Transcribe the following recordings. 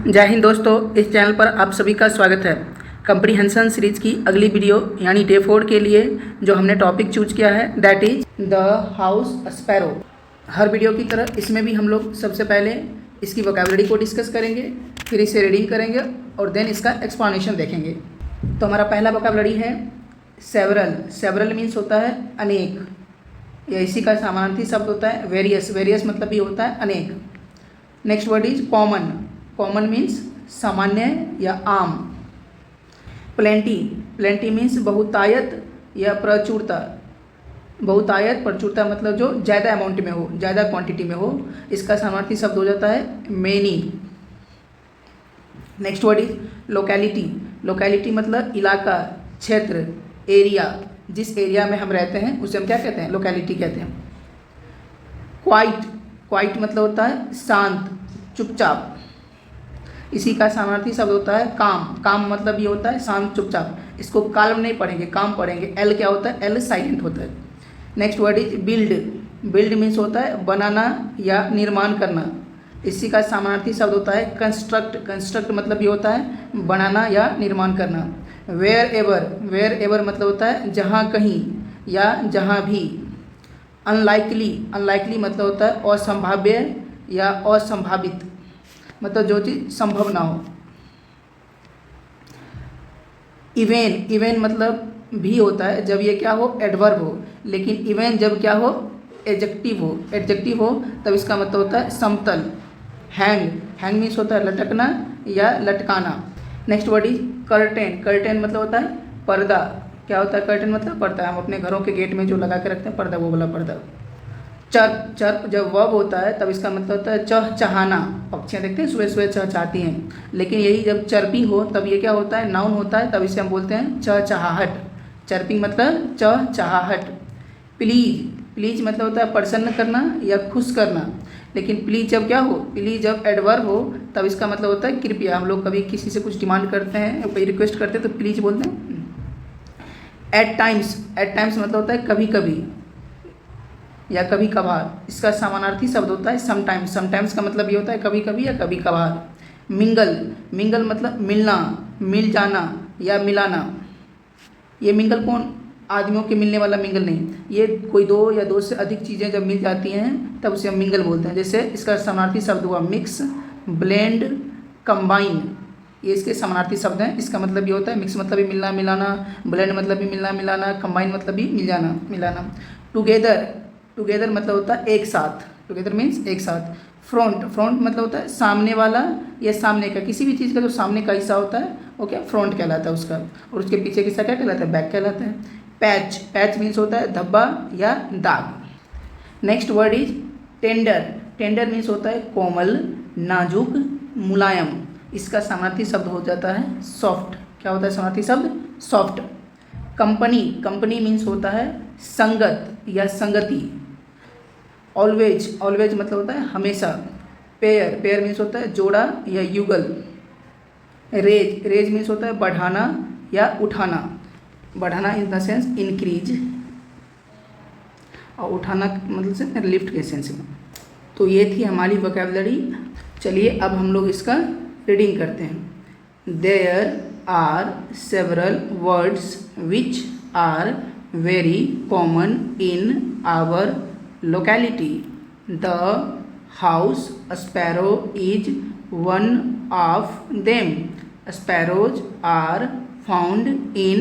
जय हिंद दोस्तों, इस चैनल पर आप सभी का स्वागत है। कंप्रीहेंशन सीरीज की अगली वीडियो यानी डे 4 के लिए जो हमने टॉपिक चूज किया है that is the house sparrow. Her video की तरह इसमें भी हम लोग सबसे पहले इसकी वोकैबुलरी को डिस्कस करेंगे, फिर इसे रीडिंग करेंगे और देन इसका एक्सप्लेनेशन देखेंगे। तो हमारा पहला वोकैबुलरी है सेवरल। सेवरल मीन्स होता है अनेक, या इसी का समानार्थी शब्द होता है वेरियस। वेरियस मतलब भी होता है अनेक। Next word is common. Common means सामान्य या आम। प्लेंटी। प्लेंटी मीन्स बहुतायत या प्रचुरता। बहुतायत प्रचुरता मतलब जो ज़्यादा अमाउंट में हो, ज़्यादा क्वांटिटी में हो। इसका समानार्थी शब्द हो जाता है many. Next word is locality. Locality मतलब इलाका, क्षेत्र, एरिया। जिस एरिया में हम रहते हैं उसे हम क्या कहते हैं? लोकेलिटी कहते हैं। क्वाइट। क्वाइट मतलब होता है शांत, चुपचाप। इसी का समानार्थी शब्द होता है काम। काम मतलब ये होता है शांत, चुपचाप। इसको काल्म नहीं पढ़ेंगे, काम पढ़ेंगे। एल क्या होता है? एल साइलेंट होता है। Next word is build. Build means होता है बनाना या निर्माण करना। इसी का समानार्थी शब्द होता है कंस्ट्रक्ट। कंस्ट्रक्ट मतलब ये होता है बनाना या निर्माण करना। Where ever. वेयर एवर मतलब होता है जहाँ कहीं या जहाँ भी। अनलाइकली। अनलाइकली मतलब होता है असंभाव्य या असंभावित, मतलब जो चीज़ संभव ना हो। इवेन। इवेन मतलब भी होता है जब ये क्या हो? एडवर्ब हो। लेकिन इवेन जब क्या हो? एडजेक्टिव हो। एडजेक्टिव हो तब इसका मतलब होता है समतल। हैंग। हैंग मीन्स होता है लटकना या लटकाना। Next word is curtain. Curtain मतलब होता है पर्दा। क्या होता है? कर्टेन मतलब पर्दा। हम अपने घरों के गेट में जो लगा के रखते हैं पर्दा, वो वाला पर्दा। चर्प। चर्प जब वर्ब होता है तब इसका मतलब होता है चहचहाना। पक्षियाँ देखते हैं सुबह सुबह चहचहाती हैं, लेकिन यही जब चर्पिंग हो तब ये क्या होता है? नाउन होता है, तब इसे हम बोलते हैं चहचहाहट। चर्पिंग मतलब चहचहाहट। प्लीज। प्लीज मतलब होता है प्रसन्न करना या खुश करना। लेकिन प्लीज जब क्या हो? प्लीज जब एडवर्ब हो तब इसका मतलब होता है कृपया। हम लोग कभी किसी से कुछ डिमांड करते हैं, कोई रिक्वेस्ट करते हैं तो प्लीज बोलते हैं। Eight times. एट टाइम्स मतलब होता है कभी कभी या कभी कभार। इसका समानार्थी शब्द होता है समटाइम्स। समटाइम्स का मतलब ये होता है कभी कभी या कभी कभार। मिंगल। मिंगल मतलब मिलना, मिल जाना या मिलाना। ये मिंगल कौन? आदमियों के मिलने वाला मिंगल नहीं। ये कोई दो या दो से अधिक चीज़ें जब मिल जाती हैं तब उसे हम मिंगल बोलते हैं। जैसे इसका समानार्थी शब्द हुआ मिक्स, ब्लेंड, कंबाइन। ये इसके समानार्थी शब्द हैं। इसका मतलब ये होता है मिक्स मतलब भी मिलना मिलाना, ब्लेंड मतलब भी मिलना मिलाना, कंबाइन मतलब भी मिल जाना मिलाना। टुगेदर। टुगेदर मतलब होता है एक साथ। टुगेदर मीन्स एक साथ। फ्रंट। फ्रंट मतलब होता है सामने वाला या सामने का। किसी भी चीज़ का जो सामने का हिस्सा होता है वो क्या? फ्रंट कहलाता है उसका। और उसके पीछे का हिस्सा क्या कहलाता है? बैक कहलाता है। पैच। पैच मीन्स होता है धब्बा या दाग। Next word is tender. Tender means होता है कोमल, नाजुक, मुलायम। इसका समानार्थी शब्द हो जाता है सॉफ्ट। क्या होता है समानार्थी शब्द? सॉफ्ट। कंपनी। कंपनी मीन्स होता है संगत या संगति। ऑलवेज। ऑलवेज मतलब होता है हमेशा। पेयर। पेयर मीन्स होता है जोड़ा या युगल। रेज। रेज मीन्स होता है बढ़ाना या उठाना। बढ़ाना इन द सेंस इंक्रीज, और उठाना मतलब से लिफ्ट के सेंस में। तो ये थी हमारी वोकैबुलरी। चलिए अब हम लोग इसका रीडिंग करते हैं। There are several words which are very common in our locality. The house sparrow is one of them. Sparrows are found in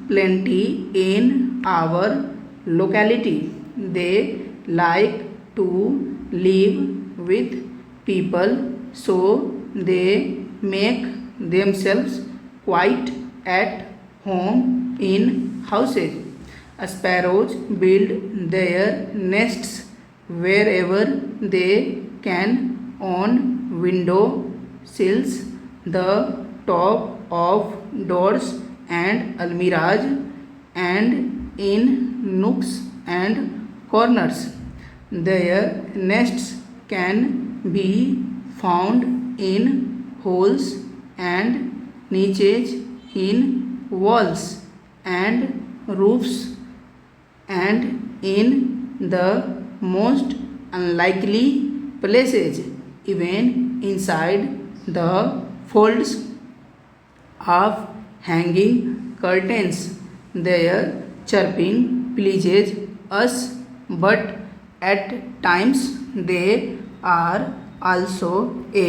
plenty in our locality. They like to live with people, so they make themselves quite at home in houses. Sparrows build their nests wherever they can, on window sills, the top of doors and almirahs, and in nooks and corners. Their nests can be found in holes and niches in walls and roofs, and in the most unlikely places, even inside the folds of hanging curtains, there chirping pleases us, but at times they are also a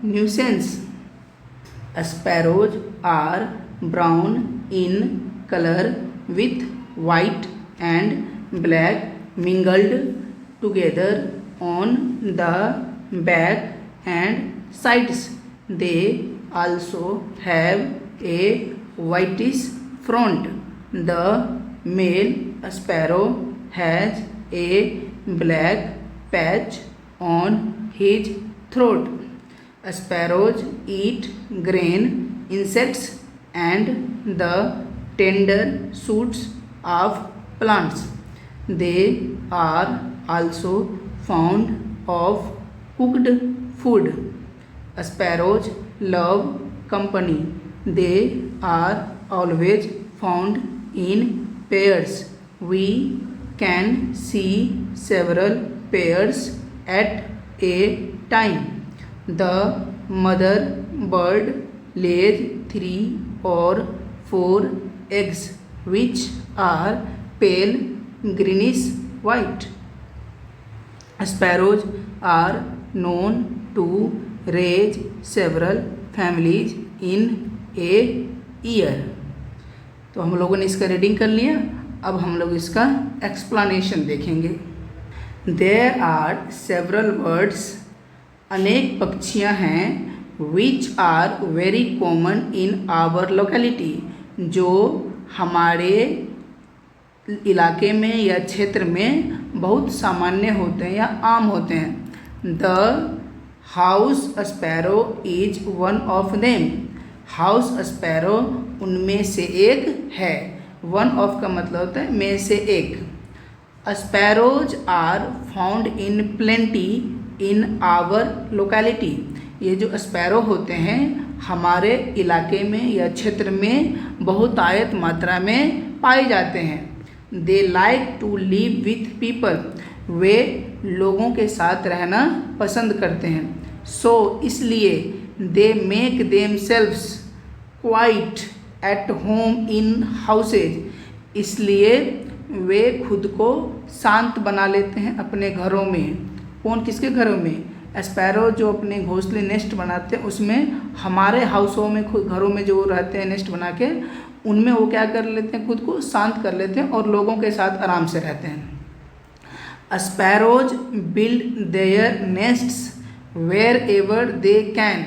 nuisance. Sparrows are brown in color with white and black mingled together on the back and sides. They also have a whitish front. The male sparrow has a black patch on his throat. Sparrows eat grain, insects, and the tender shoots of plants. They are also fond of cooked food. Sparrows love company. They are always found in pairs. We can see several pairs at a time. The mother bird lays 3 or 4 eggs, which are pale greenish white. Sparrows are known to raise several families in a year. तो हम लोगों ने इसका reading कर लिया। अब हम लोग इसका एक्सप्लेनेशन देखेंगे। देयर आर सेवरल बर्ड्स, अनेक पक्षियाँ हैं, which are very common in our locality, जो हमारे इलाके में या क्षेत्र में बहुत सामान्य होते हैं या आम होते हैं। The house sparrow is one of them, house sparrow उनमें से एक है। वन ऑफ का मतलब होता है में से एक। Sparrows are found in plenty in our locality, ये जो स्पैरो होते हैं हमारे इलाके में या क्षेत्र में बहुतायत मात्रा में पाए जाते हैं। They like to live with people, वे लोगों के साथ रहना पसंद करते हैं। सो इसलिए they make themselves quite at home in houses, इसलिए वे खुद को शांत बना लेते हैं अपने घरों में। कौन किसके घरों में? स्पैरो जो अपने घोंसले नेस्ट बनाते हैं उसमें, हमारे हाउसों में खुद घरों में जो रहते हैं नेस्ट बना के, उनमें वो क्या कर लेते हैं, खुद को शांत कर लेते हैं और लोगों के साथ आराम से रहते हैं। Sparrows build their nests wherever they can,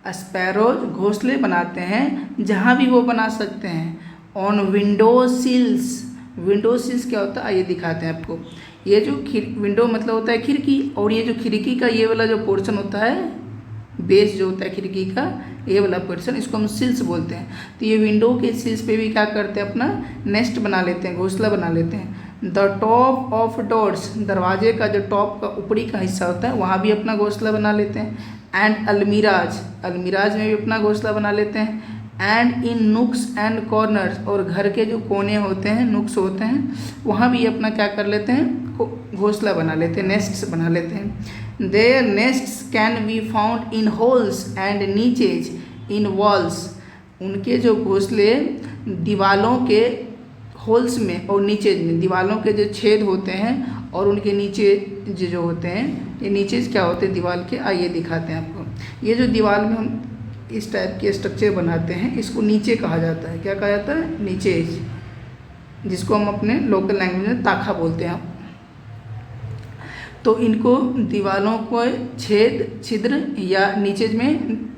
sparrows घोंसले बनाते हैं जहाँ भी वो बना सकते हैं। On window sills, window sills क्या होता है आइए दिखाते हैं आपको। ये जो विंडो मतलब होता है खिड़की, और ये जो खिड़की का ये वाला जो पोर्शन होता है, बेस जो होता है खिड़की का ये वाला पोर्शन, इसको हम सिल्स बोलते हैं। तो ये विंडो के सिल्स पे भी क्या करते हैं, अपना नेस्ट बना लेते हैं, घोंसला बना लेते हैं। द टॉप ऑफ डोर्स, दरवाजे का जो टॉप का ऊपरी का हिस्सा होता है वहाँ भी अपना घोंसला बना लेते हैं। एंड अलमीराज, अलमीराज में भी अपना घोंसला बना लेते हैं। एंड इन नुक्स एंड कॉर्नर्स, और घर के जो कोने होते हैं, नुक्स होते हैं, वहाँ भी अपना क्या कर लेते हैं, घोंसला बना लेते हैं, नेस्ट्स बना लेते हैं। Their nests can be found in holes and niches in walls, उनके जो घोंसले दीवालों के होल्स में और नीचेज में, दीवालों के जो छेद होते हैं और उनके नीचे जो होते हैं, ये नीचेज क्या होते हैं दीवार के, आइए दिखाते हैं आपको। ये जो दीवार में हम इस टाइप के स्ट्रक्चर बनाते हैं इसको नीचे कहा जाता है। क्या कहा जाता है? नीचेज, जिसको हम अपने लोकल लैंग्वेज में ताखा बोलते हैं। तो इनको दीवारों को छेद, छिद्र या नीचेज में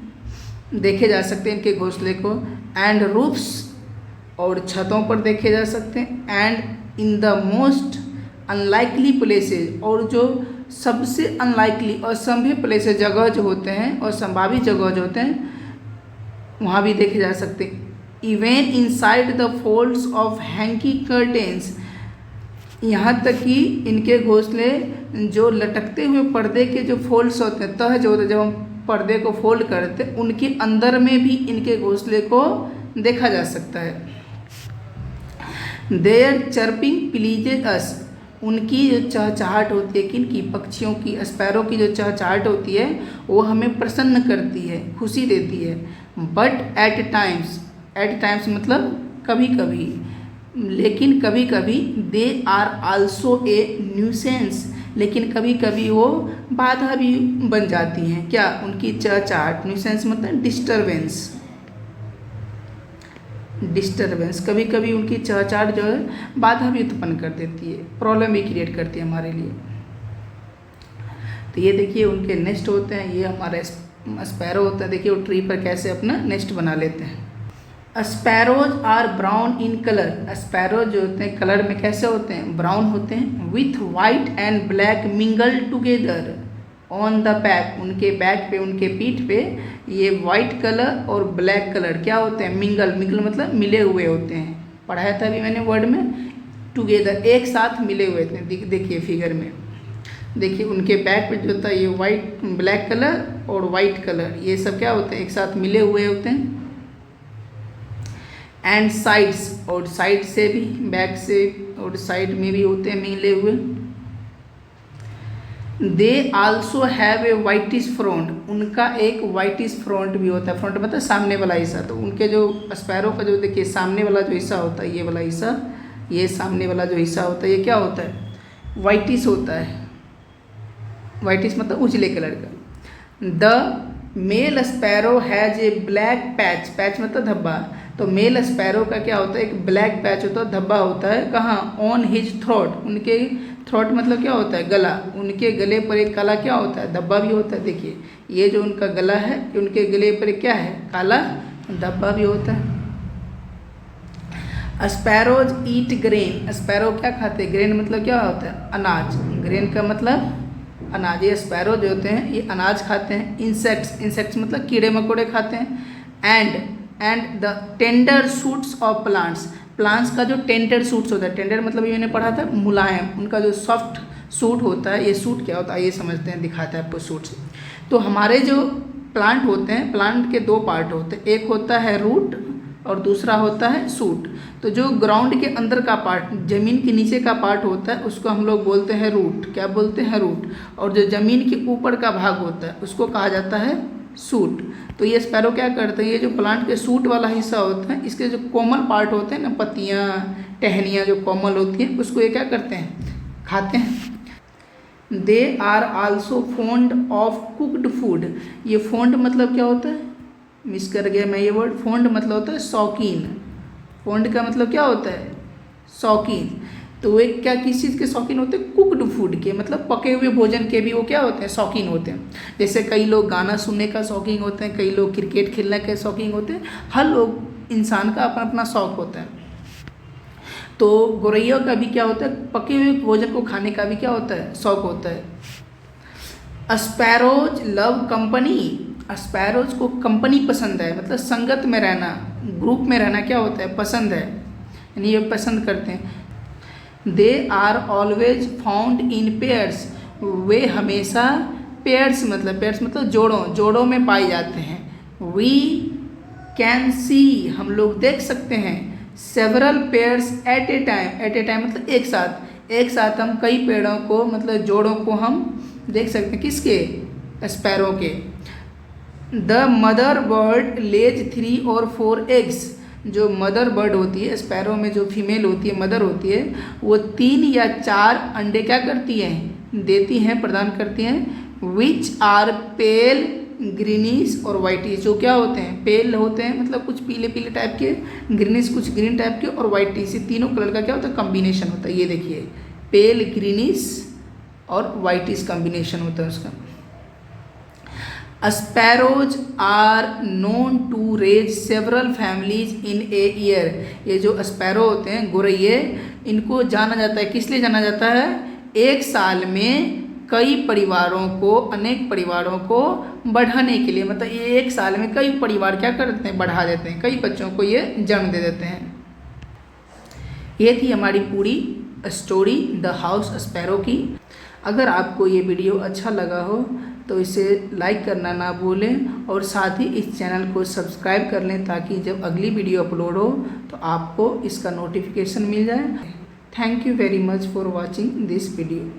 देखे जा सकते हैं इनके घोंसले को। एंड रूफ्स, और छतों पर देखे जा सकते हैं। And in the most unlikely places, और जो सबसे अनलाइकली असंभव प्लेसेज, जगह जो होते हैं और संभावित जगह जो होते हैं वहाँ भी देखे जा सकते हैं। Even inside the folds of hanky curtains, यहाँ तक कि इनके घोंसले जो लटकते हुए पर्दे के जो फोल्ड्स होते हैं, तह जो होते हैं, जब हम पर्दे को फोल्ड करते हैं उनके अंदर में भी इनके घोंसले को देखा जा सकता है। देयर चर्पिंग प्लीजेज अस, उनकी जो चहचहाट होती है, किनकी, पक्षियों की, स्पैरो की जो चहचहाट होती है वो हमें प्रसन्न करती है, खुशी देती है। बट एट टाइम्स मतलब कभी कभी, लेकिन कभी कभी they are also a nuisance, लेकिन कभी कभी वो बाधा भी बन जाती हैं। क्या? उनकी चहचहाट, न्यूसेंस मतलब डिस्टरबेंस, कभी कभी उनकी चहचहाट जो है बाधा भी उत्पन्न कर देती है, प्रॉब्लम भी क्रिएट करती है हमारे लिए। तो ये देखिए उनके नेस्ट होते हैं, ये हमारे स्पैरो होता है। देखिए वो ट्री पर कैसे अपना नेस्ट बना लेते हैं। Sparrows are brown in colour, sparrow जो होते हैं कलर में कैसे होते हैं? ब्राउन होते हैं। With white and black mingle together on the back, उनके बैक पे, उनके पीठ पे ये वाइट कलर और ब्लैक कलर क्या होते हैं? मिंगल मतलब मिले हुए होते हैं। पढ़ाया था अभी मैंने वर्ड में, टुगेदर, एक साथ मिले हुए थे। देखिए फिगर में, देखिए उनके बैक पे जो होता है ये वाइट, ब्लैक कलर और वाइट कलर, ये सब क्या होते हैं? एक साथ मिले हुए होते हैं। एंड साइड्स, और साइड से भी, बैक से और साइड में भी होते हैं मिले हुए। They also have a whitish front, उनका एक वाइटिश फ्रंट भी होता है। फ्रंट मतलब सामने वाला हिस्सा। तो उनके जो स्पैरो का जो देखिए सामने वाला जो हिस्सा होता है, ये वाला हिस्सा, ये सामने वाला जो हिस्सा होता है ये क्या होता है? वाइटिश होता है। वाइटिश मतलब उजले कलर का। The male sparrow has a black patch, patch मतलब धब्बा। तो मेल स्पैरो का क्या होता है? एक ब्लैक पैच होता है, धब्बा होता है। कहाँ? ऑन हिज थ्रोट, उनके थ्रोट मतलब क्या होता है? गला। उनके गले पर एक काला क्या होता है? धब्बा भी होता है। देखिए ये जो उनका गला है, उनके गले पर क्या है? काला धब्बा भी होता है। स्पैरोज ईट ग्रेन, स्पैरो क्या खाते हैं? ग्रेन मतलब क्या होता है? अनाज। ग्रेन का मतलब अनाज। ये स्पैरो जो होते हैं ये अनाज खाते हैं। इंसेक्ट्स मतलब कीड़े मकोड़े खाते हैं। And the tender suits of plants का जो टेंडर सूट्स होता है, टेंडर मतलब ये मैंने पढ़ा था मुलायम, उनका जो सॉफ्ट सूट होता है। ये सूट क्या होता है ये समझते हैं, दिखाते हैं आपको सूट्स। तो हमारे जो प्लांट होते हैं, प्लांट के दो पार्ट होते हैं, एक होता है रूट और दूसरा होता है सूट। तो जो ग्राउंड के अंदर का पार्ट, जमीन के नीचे का पार्ट होता है उसको हम लोग बोलते हैं रूट। क्या बोलते हैं? रूट। और जो जमीन के ऊपर का भाग होता है उसको कहा जाता है सूट। तो ये स्पैरो क्या करते हैं? ये जो प्लांट के सूट वाला हिस्सा होता है, इसके जो कोमल पार्ट होते हैं ना, पत्तियाँ, टहनियाँ जो कोमल होती हैं, उसको ये क्या करते हैं? खाते हैं। They are also fond of cooked food, ये फॉन्ड मतलब क्या होता है? मिस कर गया मैं ये वर्ड। फॉन्ड मतलब होता है शौकीन। फॉन्ड का मतलब क्या होता है? शौकीन। तो वे क्या किस चीज़ के शौकीन होते हैं? कुक्ड फूड के, मतलब पके हुए भोजन के भी वो क्या होते हैं? शौकीन होते हैं। जैसे कई लोग गाना सुनने का शौकीन होते हैं, कई लोग क्रिकेट खेलने के शौकीन होते हैं। हर लोग, इंसान का अपना अपना शौक होता है। तो गौरैया का भी क्या होता है? पके हुए भोजन को खाने का भी क्या होता है? शौक होता है। स्पैरोज लव कंपनी, स्पैरोज को कंपनी पसंद है, मतलब संगत में रहना, ग्रुप में रहना क्या होता है? पसंद है, यानी ये पसंद करते हैं। They are always found in pairs, वे हमेशा पेयर्स मतलब जोड़ों में पाए जाते हैं। वी कैन सी, हम लोग देख सकते हैं। Several pairs at a time मतलब एक साथ हम कई पेड़ों को, मतलब जोड़ों को हम देख सकते हैं। किसके? स्पैरो के। द मदर बर्ड लेज 3 और 4 एग्स, जो मदर बर्ड होती है, स्पैरो में जो फीमेल होती है, मदर होती है, वो 3 या 4 अंडे क्या करती हैं? देती हैं, प्रदान करती हैं। विच आर पेल, ग्रीनिश और वाइटिश, जो क्या होते हैं? पेल होते हैं मतलब कुछ पीले पीले टाइप के, ग्रीनिश कुछ ग्रीन टाइप के, और वाइटिश, ये तीनों कलर का क्या होता है? कम्बिनेशन होता है। ये देखिए पेल, ग्रीनिश और वाइटिश कम्बिनेशन होता है उसका। Sparrows are known to raise several families in a year, ये जो स्पैरो होते हैं, गौरैये, इनको जाना जाता है, किस लिए जाना जाता है? एक साल में कई परिवारों को, अनेक परिवारों को बढ़ाने के लिए, मतलब ये एक साल में कई परिवार क्या करते हैं? बढ़ा देते हैं, कई बच्चों को ये जन्म दे देते हैं। ये थी हमारी पूरी स्टोरी द हाउस स्पैरो की। अगर आपको ये वीडियो अच्छा लगा हो तो इसे लाइक करना ना भूलें, और साथ ही इस चैनल को सब्सक्राइब कर लें, ताकि जब अगली वीडियो अपलोड हो तो आपको इसका नोटिफिकेशन मिल जाए। Thank you very much for watching this video.